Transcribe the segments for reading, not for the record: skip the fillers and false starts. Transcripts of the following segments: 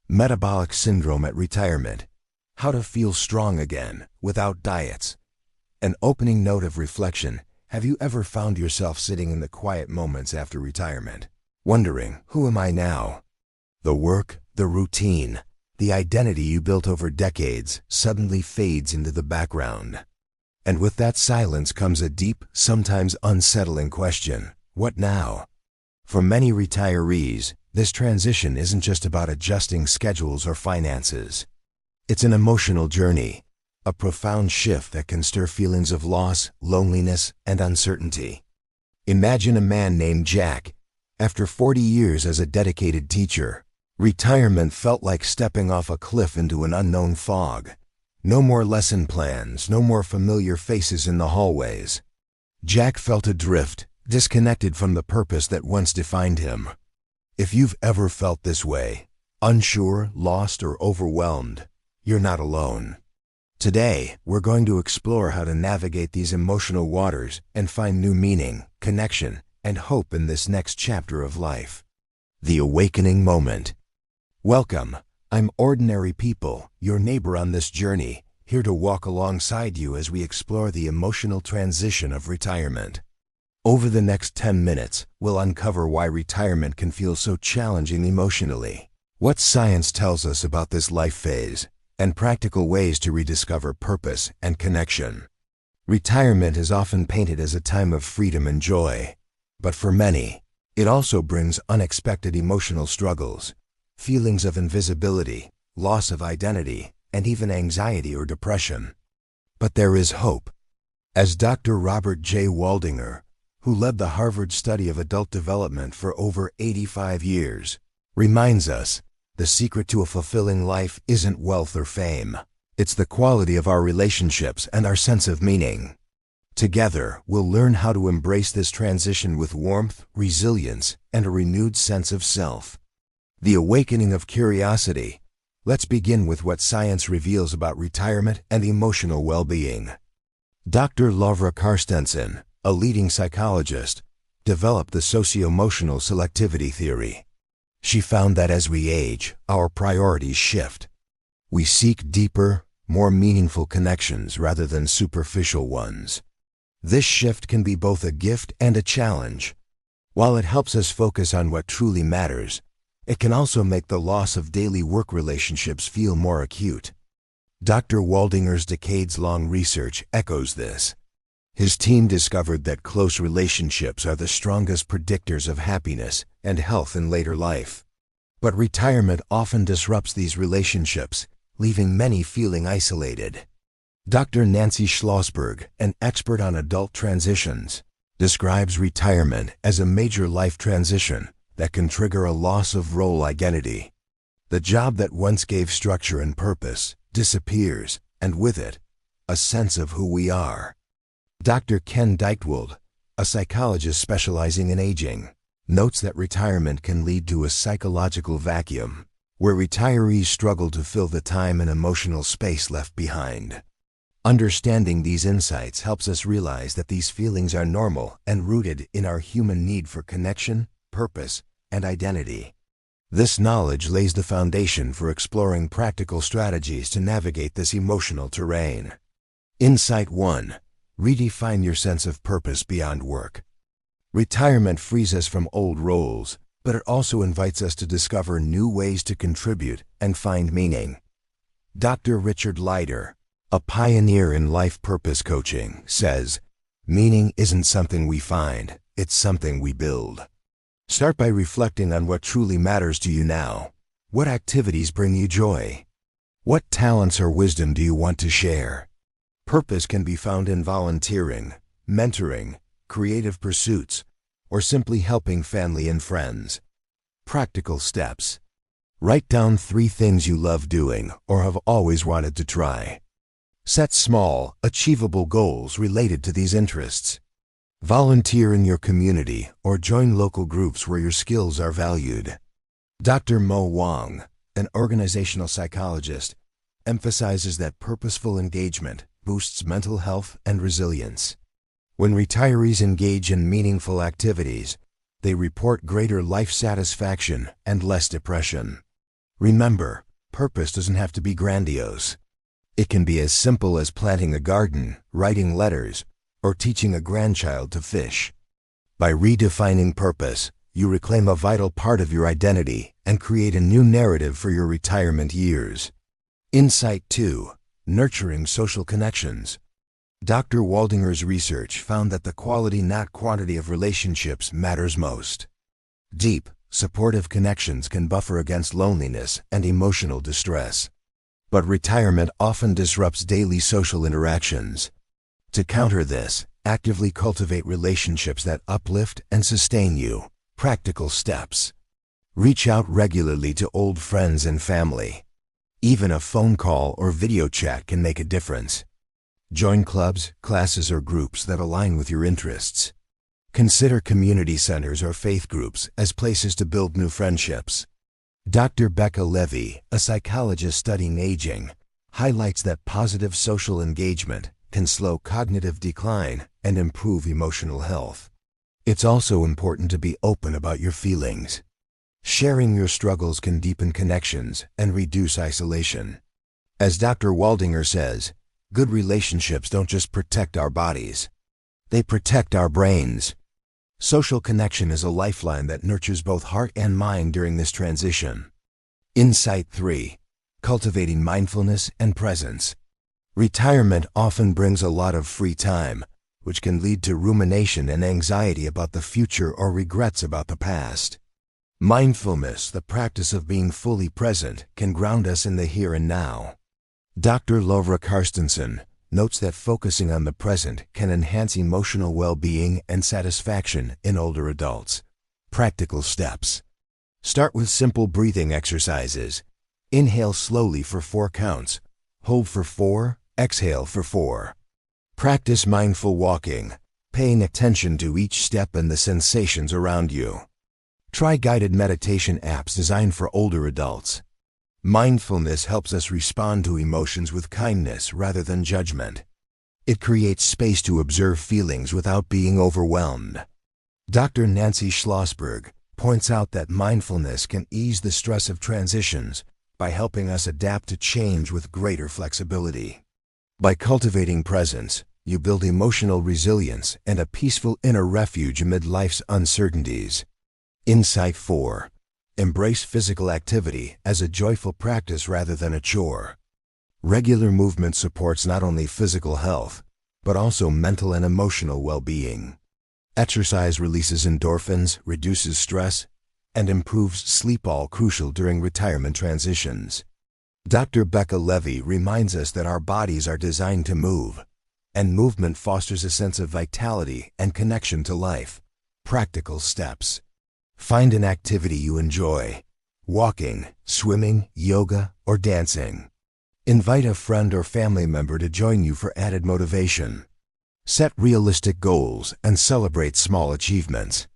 Metabolic syndrome at retirement. How to feel strong again without diets. An opening note of reflection. Have you ever found yourself sitting in the quiet moments after retirement, wondering, who am I now? The work, the routine, the identity you built over decades suddenly fades into the background. And with that silence comes a deep, sometimes unsettling question: what now? For many retirees, this transition isn't just about adjusting schedules or finances. It's an emotional journey, a profound shift that can stir feelings of loss, loneliness, and uncertainty. Imagine a man named Jack. After 40 years as a dedicated teacher, retirement felt like stepping off a cliff into an unknown fog. No more lesson plans, no more familiar faces in the hallways. Jack felt adrift, disconnected from the purpose that once defined him. If you've ever felt this way, unsure, lost, or overwhelmed, you're not alone. Today, we're going to explore how to navigate these emotional waters and find new meaning, connection, and hope in this next chapter of life. The awakening moment. Welcome. I'm Ordinary People, your neighbor on this journey, here to walk alongside you as we explore the emotional transition of retirement. Over the next 10 minutes, we'll uncover why retirement can feel so challenging emotionally, what science tells us about this life phase, and practical ways to rediscover purpose and connection. Retirement is often painted as a time of freedom and joy, but for many, it also brings unexpected emotional struggles, feelings of invisibility, loss of identity, and even anxiety or depression. But there is hope. As Dr. Robert J. Waldinger, who led the Harvard study of adult development for over 85 years, reminds us, the secret to a fulfilling life isn't wealth or fame. It's the quality of our relationships and our sense of meaning. Together, we'll learn how to embrace this transition with warmth, resilience, and a renewed sense of self. The awakening of curiosity. Let's begin with what science reveals about retirement and emotional well-being. Dr. Laura Carstensen, a leading psychologist, developed the socio-emotional selectivity theory. She found that as we age, our priorities shift. We seek deeper, more meaningful connections rather than superficial ones. This shift can be both a gift and a challenge. While it helps us focus on what truly matters, it can also make the loss of daily work relationships feel more acute. Dr. Waldinger's decades-long research echoes this. His team discovered that close relationships are the strongest predictors of happiness and health in later life. But retirement often disrupts these relationships, leaving many feeling isolated. Dr. Nancy Schlossberg, an expert on adult transitions, describes retirement as a major life transition that can trigger a loss of role identity. The job that once gave structure and purpose disappears, and with it, a sense of who we are. Dr. Ken Deichtwald, a psychologist specializing in aging, notes that retirement can lead to a psychological vacuum, where retirees struggle to fill the time and emotional space left behind. Understanding these insights helps us realize that these feelings are normal and rooted in our human need for connection, purpose, and identity. This knowledge lays the foundation for exploring practical strategies to navigate this emotional terrain. Insight 1. Redefine your sense of purpose beyond work. Retirement frees us from old roles, but it also invites us to discover new ways to contribute and find meaning. Dr. Richard Leider, a pioneer in life purpose coaching, says, "Meaning isn't something we find, it's something we build." Start by reflecting on what truly matters to you now. What activities bring you joy? What talents or wisdom do you want to share? Purpose can be found in volunteering, mentoring, creative pursuits, or simply helping family and friends. Practical steps. Write down 3 things you love doing or have always wanted to try. Set small, achievable goals related to these interests. Volunteer in your community or join local groups where your skills are valued. Dr. Mo Wang, an organizational psychologist, emphasizes that purposeful engagement boosts mental health and resilience. When retirees engage in meaningful activities, they report greater life satisfaction and less depression. Remember, purpose doesn't have to be grandiose. It can be as simple as planting a garden, writing letters, or teaching a grandchild to fish. By redefining purpose, you reclaim a vital part of your identity and create a new narrative for your retirement years. Insight 2. Nurturing social connections. Dr. Waldinger's research found that the quality, not quantity, of relationships matters most. Deep, supportive connections can buffer against loneliness and emotional distress. But retirement often disrupts daily social interactions. To counter this, actively cultivate relationships that uplift and sustain you. Practical steps. Reach out regularly to old friends and family. Even a phone call or video chat can make a difference. Join clubs, classes, or groups that align with your interests. Consider community centers or faith groups as places to build new friendships. Dr. Becca Levy, a psychologist studying aging, highlights that positive social engagement can slow cognitive decline and improve emotional health. It's also important to be open about your feelings. Sharing your struggles can deepen connections and reduce isolation. As Dr. Waldinger says, good relationships don't just protect our bodies, they protect our brains. Social connection is a lifeline that nurtures both heart and mind during this transition. Insight 3. Cultivating mindfulness and presence. Retirement often brings a lot of free time, which can lead to rumination and anxiety about the future or regrets about the past. Mindfulness, the practice of being fully present, can ground us in the here and now. Dr. Lovra Karstensen notes that focusing on the present can enhance emotional well-being and satisfaction in older adults. Practical steps. Start with simple breathing exercises. Inhale slowly for 4 counts. Hold for 4, exhale for 4. Practice mindful walking, paying attention to each step and the sensations around you. Try guided meditation apps designed for older adults. Mindfulness helps us respond to emotions with kindness rather than judgment. It creates space to observe feelings without being overwhelmed. Dr. Nancy Schlossberg points out that mindfulness can ease the stress of transitions by helping us adapt to change with greater flexibility. By cultivating presence, you build emotional resilience and a peaceful inner refuge amid life's uncertainties. Insight 4. Embrace physical activity as a joyful practice rather than a chore. Regular movement supports not only physical health, but also mental and emotional well-being. Exercise releases endorphins, reduces stress, and improves sleep, all crucial during retirement transitions. Dr. Becca Levy reminds us that our bodies are designed to move, and movement fosters a sense of vitality and connection to life. Practical steps. Find an activity you enjoy: walking, swimming, yoga, or dancing. Invite a friend or family member to join you for added motivation. Set realistic goals and celebrate small achievements.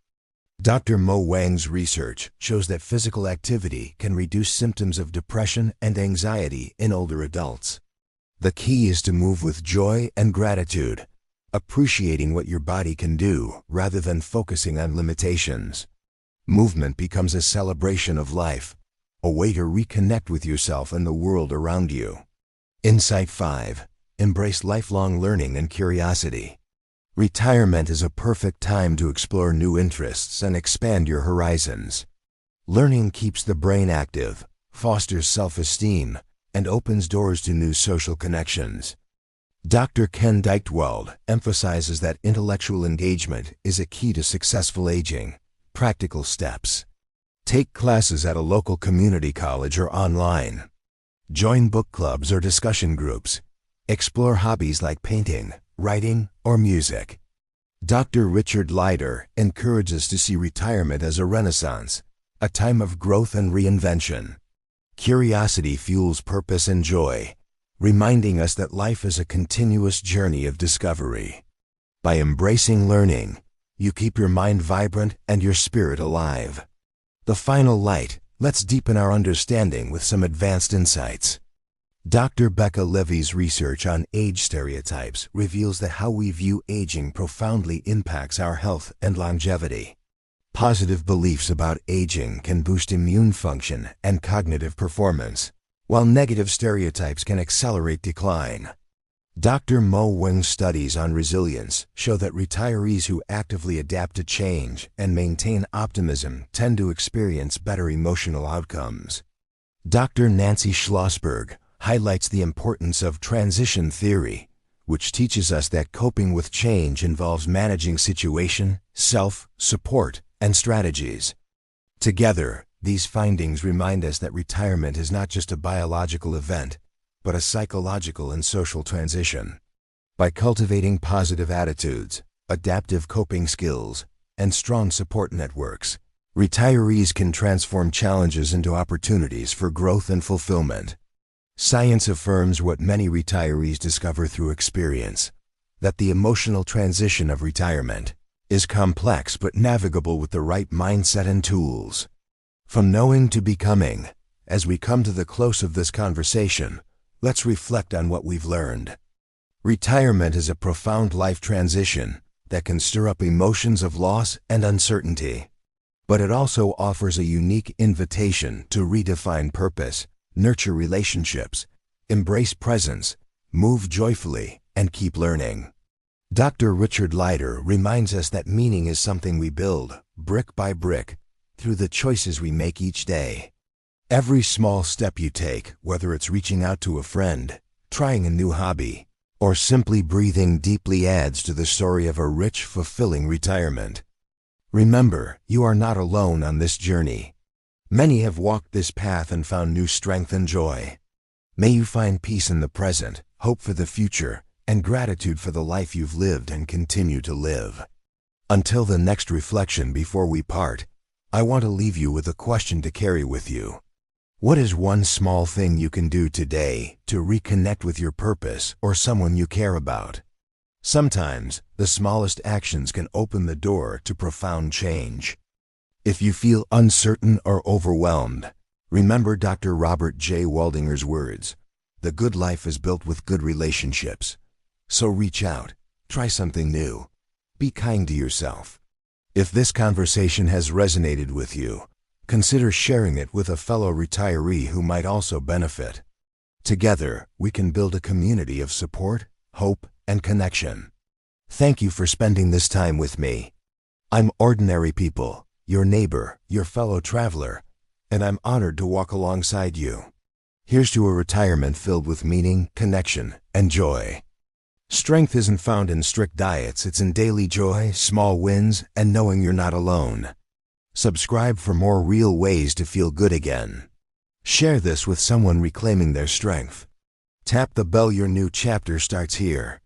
Dr. Mo Wang's research shows that physical activity can reduce symptoms of depression and anxiety in older adults. The key is to move with joy and gratitude, appreciating what your body can do rather than focusing on limitations. Movement becomes a celebration of life, a way to reconnect with yourself and the world around you. Insight 5. Embrace lifelong learning and curiosity. Retirement is a perfect time to explore new interests and expand your horizons. Learning keeps the brain active, fosters self-esteem, and opens doors to new social connections. Dr. Ken Deichtwald emphasizes that intellectual engagement is a key to successful aging. Practical steps. Take classes at a local community college or online. Join book clubs or discussion groups. Explore hobbies like painting, writing, or music. Dr. Richard Leider encourages to see retirement as a renaissance, a time of growth and reinvention. Curiosity fuels purpose and joy, reminding us that life is a continuous journey of discovery. By embracing learning, you keep your mind vibrant and your spirit alive. The final light. Let's deepen our understanding with some advanced insights. Dr. Becca Levy's research on age stereotypes reveals that how we view aging profoundly impacts our health and longevity. Positive beliefs about aging can boost immune function and cognitive performance, while negative stereotypes can accelerate decline. Dr. Mo Weng's studies on resilience show that retirees who actively adapt to change and maintain optimism tend to experience better emotional outcomes. Dr. Nancy Schlossberg highlights the importance of transition theory, which teaches us that coping with change involves managing situation, self-support, and strategies. Together, these findings remind us that retirement is not just a biological event, but a psychological and social transition. By cultivating positive attitudes, adaptive coping skills, and strong support networks, retirees can transform challenges into opportunities for growth and fulfillment. Science affirms what many retirees discover through experience, that the emotional transition of retirement is complex but navigable with the right mindset and tools. From knowing to becoming, as we come to the close of this conversation, let's reflect on what we've learned. Retirement is a profound life transition that can stir up emotions of loss and uncertainty. But it also offers a unique invitation to redefine purpose, nurture relationships, embrace presence, move joyfully, and keep learning. Dr. Richard Leider reminds us that meaning is something we build, brick by brick, through the choices we make each day. Every small step you take, whether it's reaching out to a friend, trying a new hobby, or simply breathing deeply, adds to the story of a rich, fulfilling retirement. Remember, you are not alone on this journey. Many have walked this path and found new strength and joy. May you find peace in the present, hope for the future, and gratitude for the life you've lived and continue to live. Until the next reflection before we part, I want to leave you with a question to carry with you. What is one small thing you can do today to reconnect with your purpose or someone you care about? Sometimes, the smallest actions can open the door to profound change. If you feel uncertain or overwhelmed, remember Dr. Robert J. Waldinger's words, "The good life is built with good relationships." So reach out, try something new, be kind to yourself. If this conversation has resonated with you, consider sharing it with a fellow retiree who might also benefit. Together, we can build a community of support, hope, and connection. Thank you for spending this time with me. I'm Ordinary People, your neighbor, your fellow traveler, and I'm honored to walk alongside you. Here's to a retirement filled with meaning, connection, and joy. Strength isn't found in strict diets, it's in daily joy, small wins, and knowing you're not alone. Subscribe for more real ways to feel good again. Share this with someone reclaiming their strength. Tap the bell, your new chapter starts here.